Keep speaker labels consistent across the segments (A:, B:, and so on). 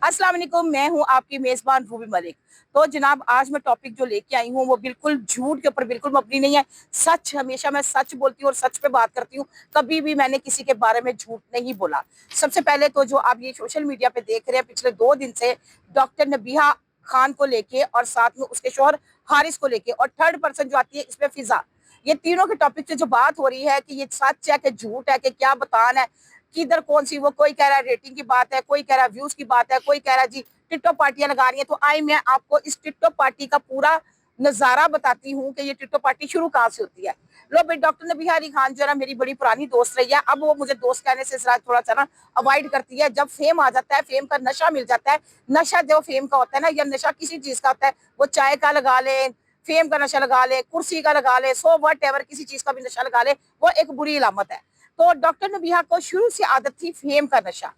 A: अस्सलाम वालेकुम, मैं हूं आपकी मेजबान रूबी मलिक। तो जनाब, आज मैं टॉपिक जो लेके आई हूं वो बिल्कुल झूठ के ऊपर बिल्कुल मबनी नहीं है। सच, हमेशा मैं सच बोलती हूँ और सच पे बात करती हूँ। कभी भी मैंने किसी के बारे में झूठ नहीं बोला। सबसे पहले तो जो आप ये सोशल मीडिया पे देख रहे हैं पिछले 2 दिन से, डॉक्टर नबीहा खान को लेके और साथ में उसके शौहर हारिस को लेके, और थर्ड पर्सन जो आती है इसमें फिजा, ये तीनों के टॉपिक से जो बात हो रही है कि ये सच है कि झूठ है कि क्या बतान है, किधर कौन सी, वो कोई कह रहा है रेटिंग की बात है, कोई कह रहा है व्यूज की बात है, कोई कह रहा है जी टिकटॉक पार्टियां लगा रही है। तो आई मैं आपको इस टिकटॉक पार्टी का पूरा नजारा बताती हूँ कि ये टिकटॉक पार्टी शुरू कहाँ से होती है। लो भाई, डॉक्टर नबीहा अली खान जो है मेरी बड़ी पुरानी दोस्त रही है। अब वो मुझे दोस्त कहने से थोड़ा सा ना अवॉइड करती है। जब फेम आ जाता है, फेम का नशा मिल जाता है, नशा जो फेम का होता है ना, या नशा किसी चीज का होता है, वो चाय का लगा ले, फेम का नशा लगा ले, कुर्सी का लगा ले, सो वट एवर किसी चीज का भी नशा लगा ले, वो एक बुरी अलामत है। तो डॉक्टर नबीहा को शुरू से आदत थी फेम का नशा।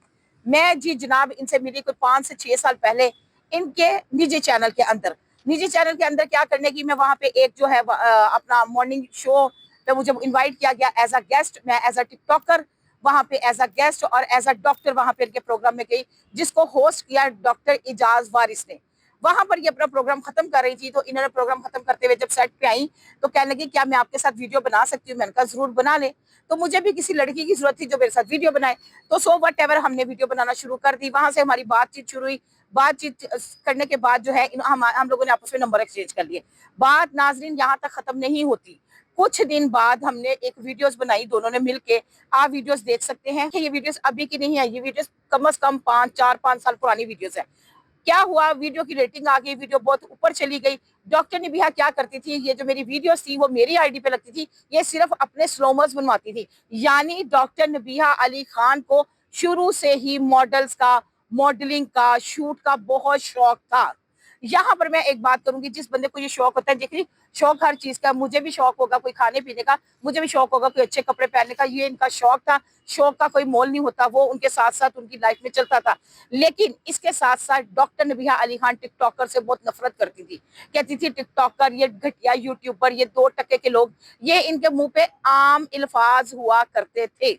A: मैं जी जनाब इनसे मिली कोई 5 से 6 साल पहले इनके निजी चैनल के अंदर क्या करने की, मैं वहां पे एक जो है अपना मॉर्निंग शो पे मुझे इनवाइट किया गया एज अ गेस्ट। मैं एज अ टिकटॉकर वहां पे एज अ गेस्ट और एज अ डॉक्टर वहां पे इनके प्रोग्राम में गई, जिसको होस्ट किया डॉक्टर इजाज वारिस ने। वहां पर ये अपना प्रोग्राम खत्म कर रही थी, तो इन्होंने प्रोग्राम खत्म करते हुए जब सेट पे आई तो कहने लगी क्या मैं आपके साथ वीडियो बना सकती हूँ। मैंने कहा जरूर बना ले। तो मुझे भी किसी लड़की की जरूरत थी जो मेरे साथ वीडियो बनाए। तो सो वट एवर हमने वीडियो बनाना शुरू कर दी। वहां से हमारी बातचीत शुरू हुई। बातचीत करने के बाद जो है हम लोगों ने आपस में नंबर एक्सचेंज कर लिए। बात नाजरीन यहाँ तक खत्म नहीं होती। कुछ दिन बाद हमने एक वीडियोस बनाई दोनों ने मिलके। आप वीडियोस देख सकते हैं कि ये वीडियोस अभी की नहीं है, ये वीडियोस कम से कम 5 4 5 साल पुरानी वीडियोस है। क्या हुआ, वीडियो की रेटिंग आ गई, वीडियो बहुत ऊपर चली गई। डॉक्टर नबीहा क्या करती थी, ये जो मेरी वीडियोस थी वो मेरी आईडी पे लगती थी, ये सिर्फ अपने स्लोमर्स बनवाती थी। यानी डॉक्टर नबीहा अली खान को शुरू से ही मॉडल्स का, मॉडलिंग का, शूट का बहुत शौक था। यहाँ पर मैं एक बात करूंगी, जिस बंदे को ये शौक होता है, देखिए शौक हर चीज का, मुझे भी शौक होगा कोई खाने पीने का, मुझे भी शौक होगा कोई अच्छे कपड़े पहनने का, ये इनका शौक था। शौक का कोई मोल नहीं होता, वो उनके साथ साथ उनकी लाइफ में चलता था। लेकिन इसके साथ साथ डॉक्टर नबीहा अली खान टिकटॉकर से बहुत नफरत करती थी। कहती थी टिकटॉकर, ये घटिया यूट्यूबर, ये 2 टके के लोग, ये इनके मुंह पे आम इल्फाज हुआ करते थे।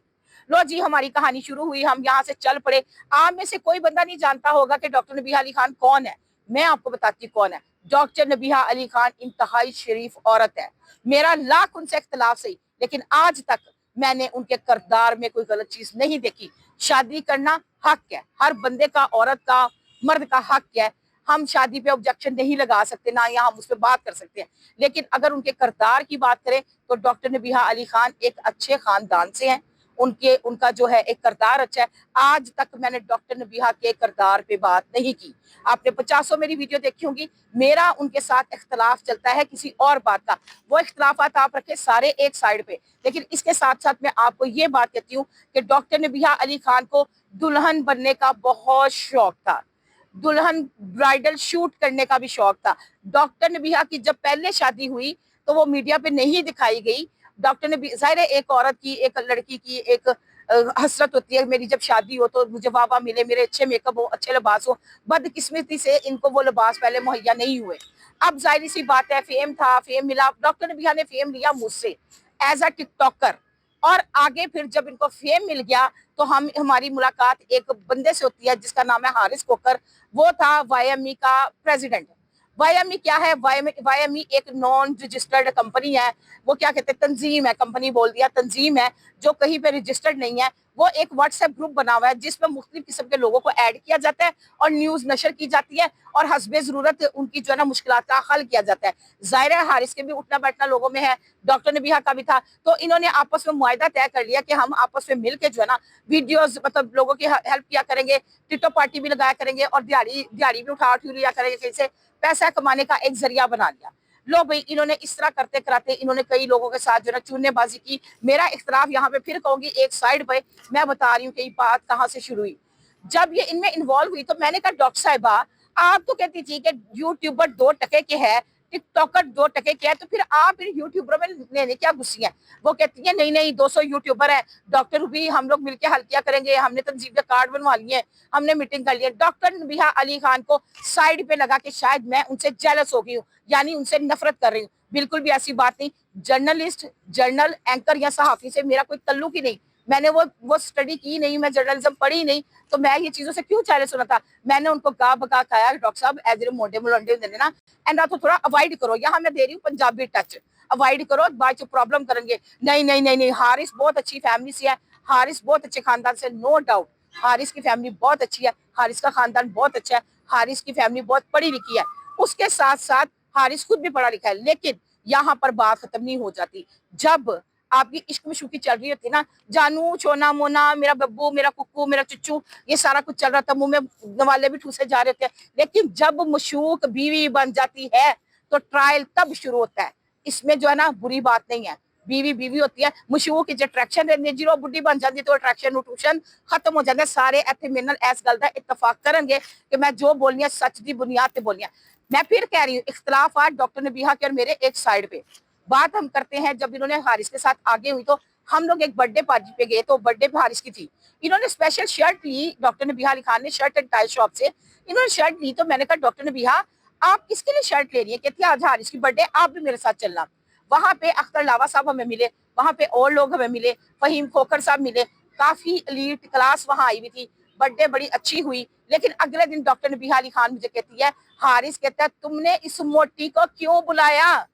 A: लो जी, हमारी कहानी शुरू हुई, हम यहाँ से चल पड़े। आप में से कोई बंदा नहीं जानता होगा कि डॉक्टर नबीहा अली खान कौन है। मैं आपको बताती हूँ कौन है। डॉक्टर नबीहा अली खान इंतहाई शरीफ औरत है। मेरा लाख उनसे इख्तलाफ सही, लेकिन आज तक मैंने उनके किरदार में कोई गलत चीज नहीं देखी। शादी करना हक है, हर बंदे का, औरत का, मर्द का हक है। हम शादी पे ऑब्जेक्शन नहीं लगा सकते, ना यहाँ हम उस पर बात कर सकते हैं। लेकिन अगर उनके किरदार की बात करें तो डॉक्टर नबीहा अली खान एक अच्छे खानदान से हैं। उनका जो है एक किरदार अच्छा है। आज तक मैंने डॉक्टर नबीहा के किरदार पे बात नहीं की। आपने 50 मेरी वीडियो देखी होंगी। मेरा उनके साथ इख्तलाफ चलता है किसी और बात का। वो इख्तलाफात आप रखे सारे एक साइड पे, लेकिन इसके साथ साथ मैं आपको ये बात कहती हूँ कि डॉक्टर नबीहा अली खान को दुल्हन बनने का बहुत शौक था। दुल्हन ब्राइडल शूट करने का भी शौक था। डॉक्टर नबीहा की जब पहले शादी हुई तो वो मीडिया पे नहीं दिखाई गई। डॉक्टर ने, जाहिर है एक औरत की, एक लड़की की एक हसरत होती है, मेरी जब शादी हो तो मुझे वाह वाह मिले, मेरे अच्छे मेकअप हो, अच्छे लिबास हो। बदकिस्मती से इनको वो लिबास पहले मुहैया नहीं हुए। अब जाहिर सी बात है, फेम था, फेम मिला। डॉक्टर नबीहा ने फेम लिया मुझसे एज अ टिकटॉकर, और आगे फिर जब इनको फेम मिल गया तो हमारी मुलाकात एक बंदे से होती है जिसका नाम है हारिस कोकर। वो था वाईएमई का प्रेसिडेंट। वाईएमई क्या है? वाईएमई एक नॉन रजिस्टर्ड कंपनी है। वो क्या कहते हैं, तंजीम है, कंपनी बोल दिया, तंजीम है जो कहीं पे रजिस्टर्ड नहीं है। वो एक व्हाट्सएप ग्रुप बना हुआ है जिसमें मुख्तलिफ किस्म के लोगों को ऐड किया जाता है और न्यूज नशर की जाती है, और हस्बे जरूरत उनकी जो है ना मुश्किलात का हल किया जाता है। जाहिर है हारिस के भी उठना बैठना लोगों में है, डॉक्टर नबीहा का भी था। तो इन्होंने आपस में मुआहदा तय कर लिया कि हम आपस में मिलकर जो है ना वीडियोस, मतलब लोगों की हेल्प किया करेंगे, टिकटॉक पार्टी भी लगाया करेंगे, और दिहाड़ी दिहाड़ी भी उठा लिया करेंगे, कहीं से पैसा कमाने का एक जरिया बना लिया। लो भाई, इन्होंने इस तरह करते कराते इन्होंने कई लोगों के साथ जो है चूनेबाजी की। मेरा इख्तलाफ यहाँ पे फिर कहूंगी एक साइड पे, मैं बता रही हूँ कि ये बात कहाँ से शुरू हुई। जब ये इनमें इन्वॉल्व हुई तो मैंने कहा डॉक्टर साहिबा, आप तो कहती थी कि यूट्यूबर 2 टके के है, टिकटॉकर 2 टके के है, तो फिर आप इन यूट्यूबरों में लेने क्या गुस्सी है? वो कहती है नहीं नहीं, 200 यूट्यूबर है, डॉक्टर भी हम लोग मिलकर हल किया करेंगे, हमने तंजीम के कार्ड बनवा लिए, हमने मीटिंग कर ली। डॉक्टर नबीहा अली खान को साइड पे लगा के शायद मैं उनसे जेलस हो गई हूँ, यानी उनसे नफरत कर रही हूँ। बिल्कुल भी ऐसी बात नहीं। जर्नलिस्ट, जर्नल एंकर या सहाफी से मेरा कोई तल्लुक ही नहीं। मैंने वो स्टडी की नहीं, मैं जर्नलिज्म पढ़ी नहीं, तो मैं ये चीजों से क्यों चैलेंज सुना था। मैंने उनको गा बका खाया डॉक्टर साहब एज मोटे मुलंडे देने ना एंड तो थोड़ा अवॉइड करो। यहाँ मैं दे रही हूँ पंजाबी टच, अवॉइड करो, बाद जो प्रॉब्लम करेंगे। नहीं नहीं नहीं नहीं, हारिस बहुत अच्छी फैमिली से है, हारिस बहुत अच्छे खानदान से, नो डाउट। हारिस की फैमिली बहुत अच्छी है, हारिस का खानदान बहुत अच्छा है, हारिस की फैमिली बहुत पढ़ी लिखी है, उसके साथ साथ हारिस खुद भी पढ़ा लिखा है। लेकिन यहाँ पर बात खत्म नहीं हो जाती। जब आपकी इश्क में शुकी चल रही होती ना, जानू छोना मोना, मेरा बब्बू, मेरा कुक्कू, मेरा चुच्चू, ये सारा कुछ चल रहा था, मुंह में वाले भी ठूसे जा रहे थे। लेकिन जब मशूक बीवी बन जाती है तो ट्रायल तब शुरू होता है। इसमें जो है ना बुरी बात नहीं है, बीवी बीवी होती है, मशूक की अट्रैक्शन रहती है, जो बुढ़ी बन जाती है तो अट्रैक्शन ट्यूशन खत्म हो जाता है। सारे इतने मेरे नाल इस गल दा इत्तफाक करेंगे कि मैं जो बोलनी है सच की बुनियाद पे बोलनी है। मैं फिर कह रही हूँ, इख्तलाफात डॉक्टर नबीहा के और मेरे एक साइड पे। बात हम करते हैं जब इन्होंने हारिस के साथ आगे हुई तो हम लोग एक बर्थडे पार्टी पे गए, तो बर्थडे पे हारिस की थी। इन्होंने स्पेशल शर्ट ली, डॉक्टर नबीहा अली खान ने शर्ट एंड टाई शॉप से इन्होंने शर्ट ली। तो मैंने कहा डॉक्टर नबीहा आप किसके लिए शर्ट ले रही है। कहती है आज हारिस की बर्थडे, आप भी मेरे साथ चलना। वहां पे अख्तर लावा साहब हमें मिले, वहां पे और लोग हमें मिले, फहीम खोकर साहब मिले, काफी एलीट क्लास वहां आई हुई थी। बर्थडे बड़ी अच्छी हुई। लेकिन अगले दिन डॉक्टर नबीहा अली खान मुझे कहती है, हारिस कहता है तुमने इस मोटी को क्यों बुलाया,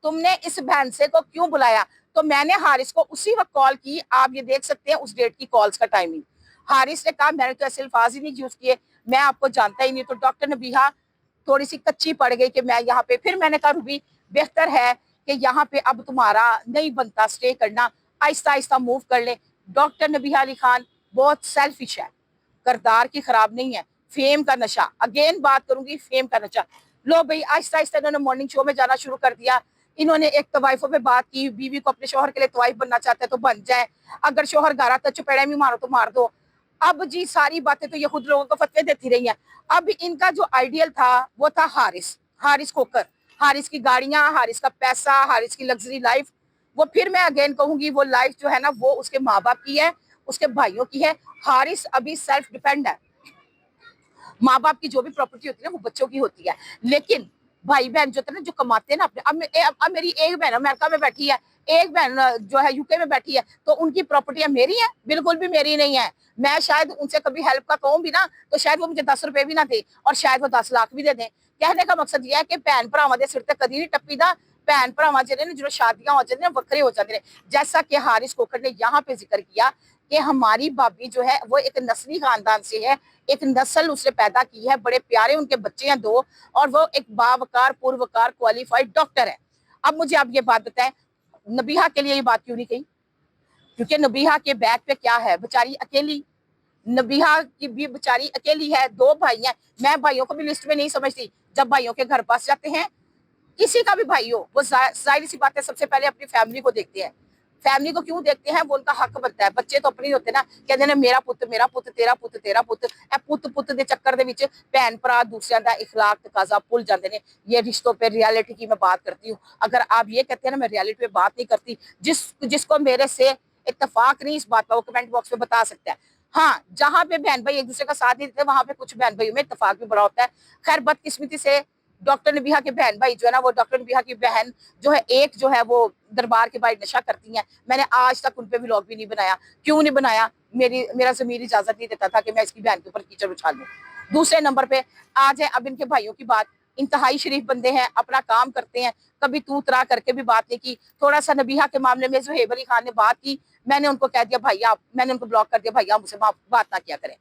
A: तुमने इस भैंसे को क्यों बुलाया। तो मैंने हारिस को उसी वक्त कॉल की, आप ये देख सकते हैं उस डेट की कॉल्स का टाइमिंग। हारिस ने कहा मैंने तो ऐसे अल्फाज ही नहीं यूज किए, मैं आपको जानता ही नहीं। तो डॉक्टर नबीहा थोड़ी सी कच्ची पड़ गई कि मैं यहाँ पे, फिर मैंने कहा रूबी बेहतर है कि यहाँ पे अब तुम्हारा नहीं बनता स्टे करना, आहिस्ता आहिस्ता मूव कर ले। डॉक्टर नबीहा अली खान बहुत सेल्फिश है, करदार की खराब नहीं है, फेम का नशा, अगेन बात करूंगी फेम का नशा। लो भाई आहिस्ता आहिस्ता इन्होंने मॉर्निंग शो में जाना शुरू कर दिया। इन्होंने एक तवाइफों पे बात की, बीवी को अपने शोहर के लिए तवाइफ बनना चाहते हैं तो बन जाए, अगर शोहर गारा तो चपेड़ा भी मारो तो मार दो। अब जी सारी बातें तो ये खुद लोगों को फतवे देती रही हैं। अब इनका जो आइडियल था वो था हारिस, हारिस खोकर, हारिस की गाड़ियां, हारिस का पैसा, हारिस की लग्जरी लाइफ। वो फिर मैं अगेन कहूंगी वो लाइफ जो है ना वो उसके माँ बाप की है, उसके भाइयों की है। हारिस अभी सेल्फ डिपेंड है, माँ बाप की जो भी प्रॉपर्टी होती है ना वो बच्चों की होती है। लेकिन भाई बहन जो ना जो कमाते हैं ना अपने, अब मेरी एक बहन अमेरिका में बैठी है, एक बहन जो है यूके में बैठी है, तो उनकी प्रॉपर्टियां मेरी है, बिल्कुल भी मेरी नहीं है। मैं शायद उनसे कभी हेल्प का कहूँ भी ना तो शायद वो मुझे 10 रुपए भी ना दे और शायद वो 10 लाख भी दे दें। कहने का मकसद यह है कि भैन भरावां दे सिर ते कदी नहीं टप्पी दा, भैन भरावां जिहड़े ने जो शादियां हो जाती वक्रे हो जाते हैं। जैसा कि हारिस खोखर ने यहाँ पे जिक्र किया कि हमारी भाभी जो है वो एक नस्ली खानदान से है, एक नस्ल उसने पैदा की है, बड़े प्यारे उनके बच्चे हैं 2, और वो एक बावकार पूर्वकार क्वालिफाइड डॉक्टर है। अब मुझे आप ये बात बताएं, नबीहा के लिए ये बात क्यों नहीं कही, क्योंकि नबीहा के बैक पे क्या है, बेचारी अकेली, नबीहा की भी बेचारी अकेली है, 2 भाई हैं। मैं भाइयों को भी लिस्ट में नहीं समझती, जब भाइयों के घर पास जाते हैं किसी का भी भाई हो, वो जाहिर सी बात है सबसे पहले अपनी फैमिली को देखते हैं। फैमिली को क्यों देखते हैं, वो उनका हक बनता है। बच्चे तो अपने होते ना, कहते हैं मेरा पुत तेरा पुत तेरा पुत, पुत पुत के चक्कर दे विच भैन भरा दूसरों का इखलाक तकाजा भुल जाते हैं। ये रिश्तों पे रियलिटी की मैं बात करती हूँ। अगर आप ये कहते हैं ना मैं रियलिटी पे बात नहीं करती, जिसको मेरे से इत्तेफाक नहीं इस बात का वो कमेंट बॉक्स में बता सकता है। हाँ, जहां पे बहन भाई एक दूसरे का साथ नहीं देते वहां पे कुछ बहन भाइयों में इत्तेफाक भी बड़ा होता है। खैर बदकिस्मती से डॉक्टर नबीहा के बहन भाई जो है ना, वो डॉक्टर नबीहा की बहन जो है एक जो है वो दरबार के बाहर नशा करती हैं। मैंने आज तक उन पे व्लॉग भी नहीं बनाया। क्यों नहीं बनाया, मेरा ज़मीर इजाजत नहीं देता था कि मैं इसकी बहन के ऊपर कीचड़ उछाल दूं। दूसरे नंबर पे आ जाए अब इनके भाइयों की बात। इंतहाई शरीफ बंदे हैं, अपना काम करते हैं, कभी तू तरा करके भी बात नहीं की। थोड़ा सा नबीहा के मामले में ज़ुहैब अली खान ने बात की, मैंने उनको कह दिया भैया, मैंने उनको ब्लॉक कर दिया, भैया मुझसे बात ना किया करें।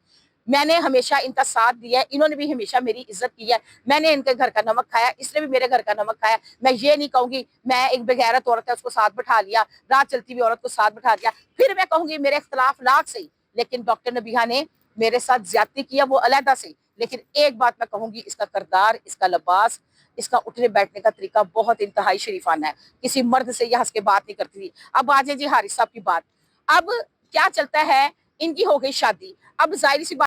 A: मैंने हमेशा इनका साथ दिया है, इन्होंने भी हमेशा मेरी इज्जत की है। मैंने इनके घर का नमक खाया, इसने भी मेरे घर का नमक खाया। मैं ये नहीं कहूंगी मैं एक बेगैरत औरत है उसको साथ बैठा लिया, रात चलती हुई औरत को साथ बैठा दिया। फिर मैं कहूंगी मेरे इख्तलाफ लाख सही, लेकिन डॉक्टर नबीहा ने मेरे साथ ज्यादती किया वो अलहदा से। लेकिन एक बात मैं कहूंगी, इसका करदार, इसका लिबास, इसका उठने बैठने का तरीका बहुत इंतहाई शरीफाना है। किसी मर्द से यह हंस के बात नहीं करती थी। अब आ जाए जी हारिस साहब की बात। अब क्या चलता है, इनकी हो गई शादी, अब जाहिर सी बात